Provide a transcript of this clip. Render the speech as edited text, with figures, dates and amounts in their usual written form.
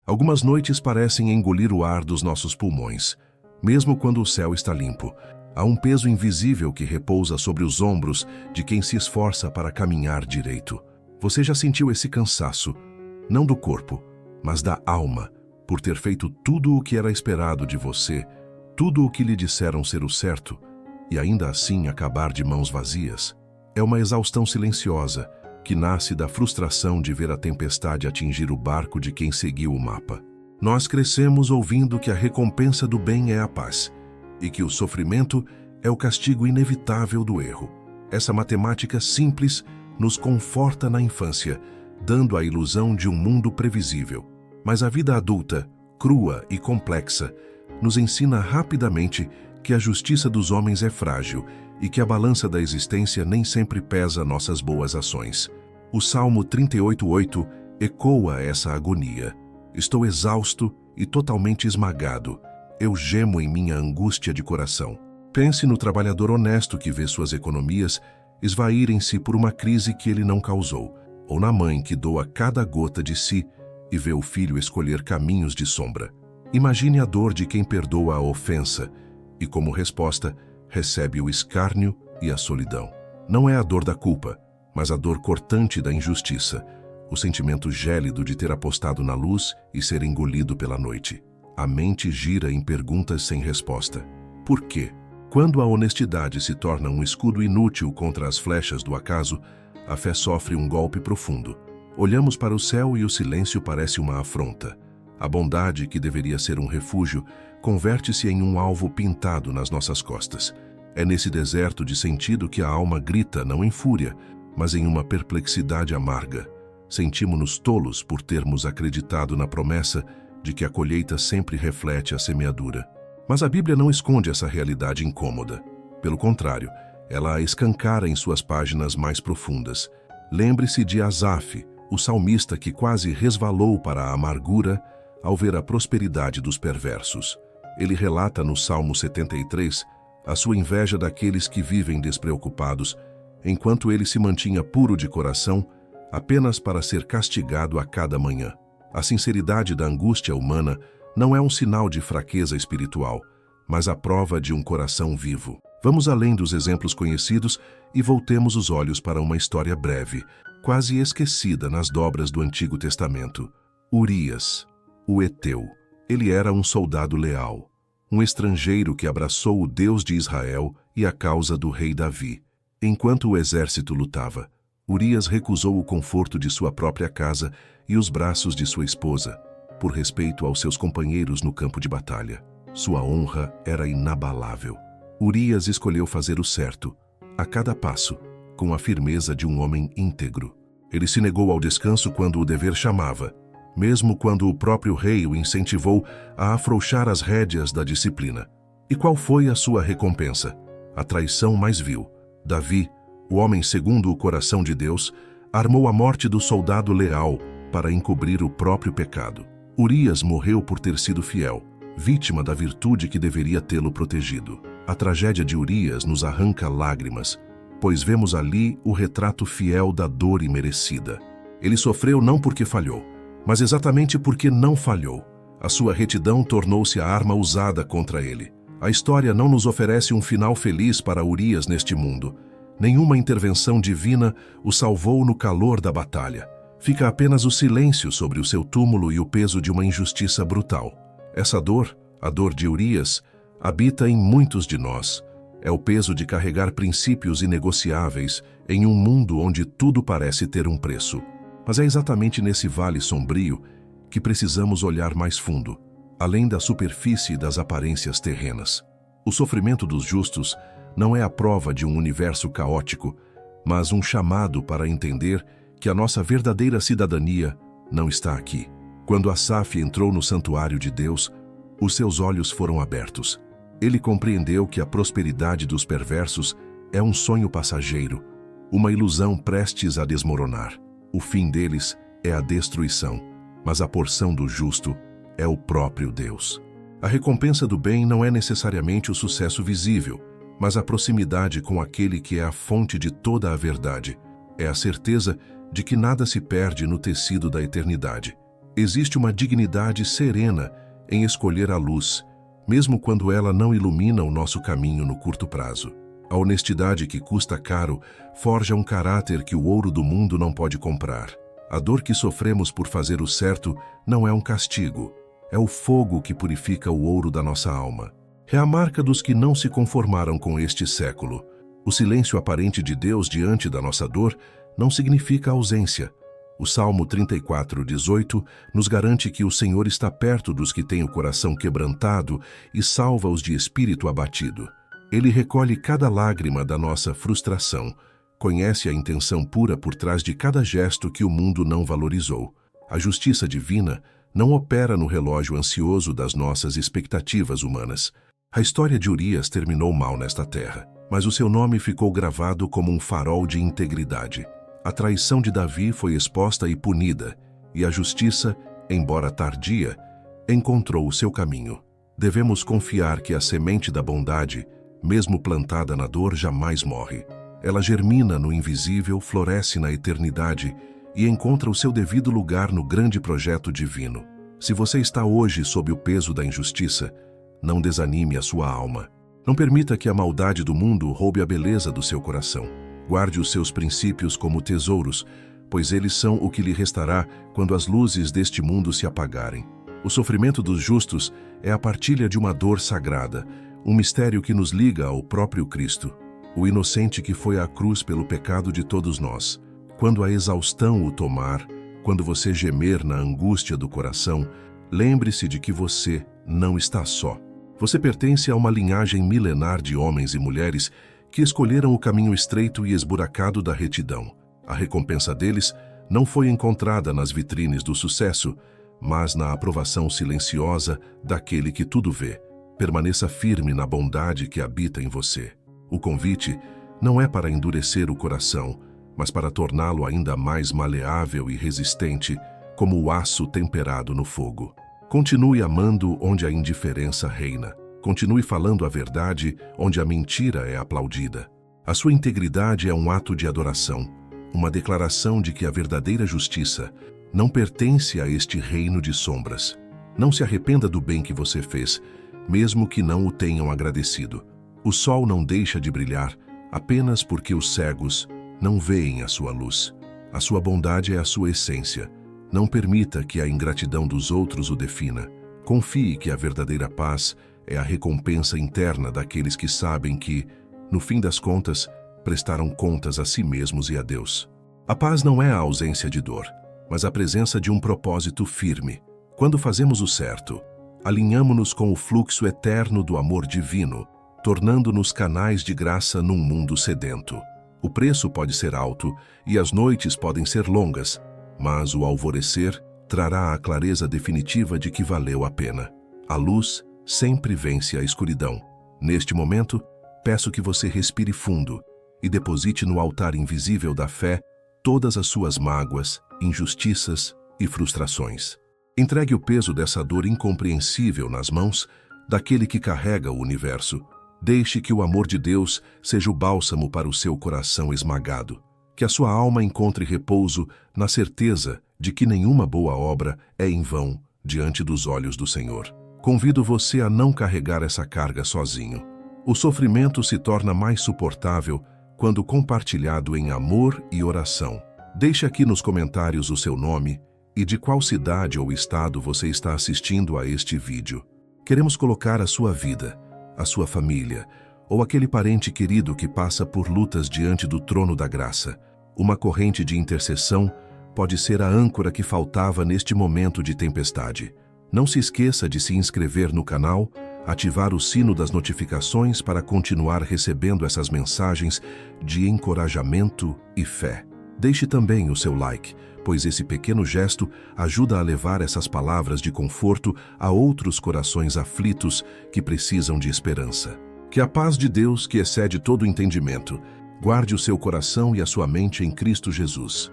Algumas noites parecem engolir o ar dos nossos pulmões, mesmo quando o céu está limpo. Há um peso invisível que repousa sobre os ombros de quem se esforça para caminhar direito. Você já sentiu esse cansaço, não do corpo, mas da alma, por ter feito tudo o que era esperado de você, tudo o que lhe disseram ser o certo, e ainda assim acabar de mãos vazias? É uma exaustão silenciosa, que nasce da frustração de ver a tempestade atingir o barco de quem seguiu o mapa. Nós crescemos ouvindo que a recompensa do bem é a paz, e que o sofrimento é o castigo inevitável do erro. Essa matemática simples nos conforta na infância, dando a ilusão de um mundo previsível. Mas a vida adulta, crua e complexa, nos ensina rapidamente que a justiça dos homens é frágil e que a balança da existência nem sempre pesa nossas boas ações. O Salmo 38:8 ecoa essa agonia. Estou exausto e totalmente esmagado. Eu gemo em minha angústia de coração. Pense no trabalhador honesto que vê suas economias esvaírem-se por uma crise que ele não causou, ou na mãe que doa cada gota de si e vê o filho escolher caminhos de sombra. Imagine a dor de quem perdoa a ofensa e, como resposta, recebe o escárnio e a solidão. Não é a dor da culpa, mas a dor cortante da injustiça, o sentimento gélido de ter apostado na luz e ser engolido pela noite. A mente gira em perguntas sem resposta. Por quê? Quando a honestidade se torna um escudo inútil contra as flechas do acaso, a fé sofre um golpe profundo. Olhamos para o céu e o silêncio parece uma afronta. A bondade, que deveria ser um refúgio, converte-se em um alvo pintado nas nossas costas. É nesse deserto de sentido que a alma grita, não em fúria, mas em uma perplexidade amarga. Sentimos-nos tolos por termos acreditado na promessa de que a colheita sempre reflete a semeadura. Mas a Bíblia não esconde essa realidade incômoda. Pelo contrário, ela a escancara em suas páginas mais profundas. Lembre-se de Asaf, o salmista que quase resvalou para a amargura ao ver a prosperidade dos perversos. Ele relata no Salmo 73 a sua inveja daqueles que vivem despreocupados, enquanto ele se mantinha puro de coração, apenas para ser castigado a cada manhã. A sinceridade da angústia humana não é um sinal de fraqueza espiritual, mas a prova de um coração vivo. Vamos além dos exemplos conhecidos e voltemos os olhos para uma história breve, quase esquecida nas dobras do Antigo Testamento. Urias, o Heteu. Ele era um soldado leal, um estrangeiro que abraçou o Deus de Israel e a causa do rei Davi. Enquanto o exército lutava, Urias recusou o conforto de sua própria casa e os braços de sua esposa, por respeito aos seus companheiros no campo de batalha. Sua honra era inabalável. Urias escolheu fazer o certo, a cada passo, com a firmeza de um homem íntegro. Ele se negou ao descanso quando o dever chamava, mesmo quando o próprio rei o incentivou a afrouxar as rédeas da disciplina. E qual foi a sua recompensa? A traição mais vil. Davi, o homem segundo o coração de Deus, armou a morte do soldado leal para encobrir o próprio pecado. Urias morreu por ter sido fiel, vítima da virtude que deveria tê-lo protegido. A tragédia de Urias nos arranca lágrimas, pois vemos ali o retrato fiel da dor imerecida. Ele sofreu não porque falhou, mas exatamente porque não falhou. A sua retidão tornou-se a arma usada contra ele. A história não nos oferece um final feliz para Urias neste mundo. Nenhuma intervenção divina o salvou no calor da batalha. Fica apenas o silêncio sobre o seu túmulo e o peso de uma injustiça brutal. Essa dor, a dor de Urias, habita em muitos de nós. É o peso de carregar princípios inegociáveis em um mundo onde tudo parece ter um preço. Mas é exatamente nesse vale sombrio que precisamos olhar mais fundo, além da superfície e das aparências terrenas. O sofrimento dos justos não é a prova de um universo caótico, mas um chamado para entender que a nossa verdadeira cidadania não está aqui. Quando Asaf entrou no santuário de Deus, os seus olhos foram abertos. Ele compreendeu que a prosperidade dos perversos é um sonho passageiro, uma ilusão prestes a desmoronar. O fim deles é a destruição, mas a porção do justo é o próprio Deus. A recompensa do bem não é necessariamente o sucesso visível, mas a proximidade com aquele que é a fonte de toda a verdade. É a certeza de que nada se perde no tecido da eternidade. Existe uma dignidade serena em escolher a luz, mesmo quando ela não ilumina o nosso caminho no curto prazo. A honestidade que custa caro forja um caráter que o ouro do mundo não pode comprar. A dor que sofremos por fazer o certo não é um castigo, é o fogo que purifica o ouro da nossa alma. É a marca dos que não se conformaram com este século. O silêncio aparente de Deus diante da nossa dor não significa ausência. O Salmo 34:18 nos garante que o Senhor está perto dos que têm o coração quebrantado e salva-os de espírito abatido. Ele recolhe cada lágrima da nossa frustração, conhece a intenção pura por trás de cada gesto que o mundo não valorizou. A justiça divina não opera no relógio ansioso das nossas expectativas humanas. A história de Urias terminou mal nesta terra, mas o seu nome ficou gravado como um farol de integridade. A traição de Davi foi exposta e punida, e a justiça, embora tardia, encontrou o seu caminho. Devemos confiar que a semente da bondade, mesmo plantada na dor, jamais morre. Ela germina no invisível, floresce na eternidade e encontra o seu devido lugar no grande projeto divino. Se você está hoje sob o peso da injustiça, não desanime a sua alma. Não permita que a maldade do mundo roube a beleza do seu coração. Guarde os seus princípios como tesouros, pois eles são o que lhe restará quando as luzes deste mundo se apagarem. O sofrimento dos justos é a partilha de uma dor sagrada, um mistério que nos liga ao próprio Cristo, o inocente que foi à cruz pelo pecado de todos nós. Quando a exaustão o tomar, quando você gemer na angústia do coração, lembre-se de que você não está só. Você pertence a uma linhagem milenar de homens e mulheres que escolheram o caminho estreito e esburacado da retidão. A recompensa deles não foi encontrada nas vitrines do sucesso, mas na aprovação silenciosa daquele que tudo vê. Permaneça firme na bondade que habita em você. O convite não é para endurecer o coração, mas para torná-lo ainda mais maleável e resistente, como o aço temperado no fogo. Continue amando onde a indiferença reina. Continue falando a verdade onde a mentira é aplaudida. A sua integridade é um ato de adoração, uma declaração de que a verdadeira justiça não pertence a este reino de sombras. Não se arrependa do bem que você fez, mesmo que não o tenham agradecido. O sol não deixa de brilhar apenas porque os cegos não veem a sua luz. A sua bondade é a sua essência. Não permita que a ingratidão dos outros o defina. Confie que a verdadeira paz é a recompensa interna daqueles que sabem que, no fim das contas, prestaram contas a si mesmos e a Deus. A paz não é a ausência de dor, mas a presença de um propósito firme. Quando fazemos o certo, alinhamo-nos com o fluxo eterno do amor divino, tornando-nos canais de graça num mundo sedento. O preço pode ser alto e as noites podem ser longas, mas o alvorecer trará a clareza definitiva de que valeu a pena. A luz sempre vence a escuridão. Neste momento, peço que você respire fundo e deposite no altar invisível da fé todas as suas mágoas, injustiças e frustrações. Entregue o peso dessa dor incompreensível nas mãos daquele que carrega o universo. Deixe que o amor de Deus seja o bálsamo para o seu coração esmagado. Que a sua alma encontre repouso na certeza de que nenhuma boa obra é em vão diante dos olhos do Senhor. Convido você a não carregar essa carga sozinho. O sofrimento se torna mais suportável quando compartilhado em amor e oração. Deixe aqui nos comentários o seu nome e de qual cidade ou estado você está assistindo a este vídeo. Queremos colocar a sua vida, a sua família ou aquele parente querido que passa por lutas diante do trono da graça. Uma corrente de intercessão pode ser a âncora que faltava neste momento de tempestade. Não se esqueça de se inscrever no canal, ativar o sino das notificações para continuar recebendo essas mensagens de encorajamento e fé. Deixe também o seu like, pois esse pequeno gesto ajuda a levar essas palavras de conforto a outros corações aflitos que precisam de esperança. Que a paz de Deus, que excede todo entendimento, guarde o seu coração e a sua mente em Cristo Jesus.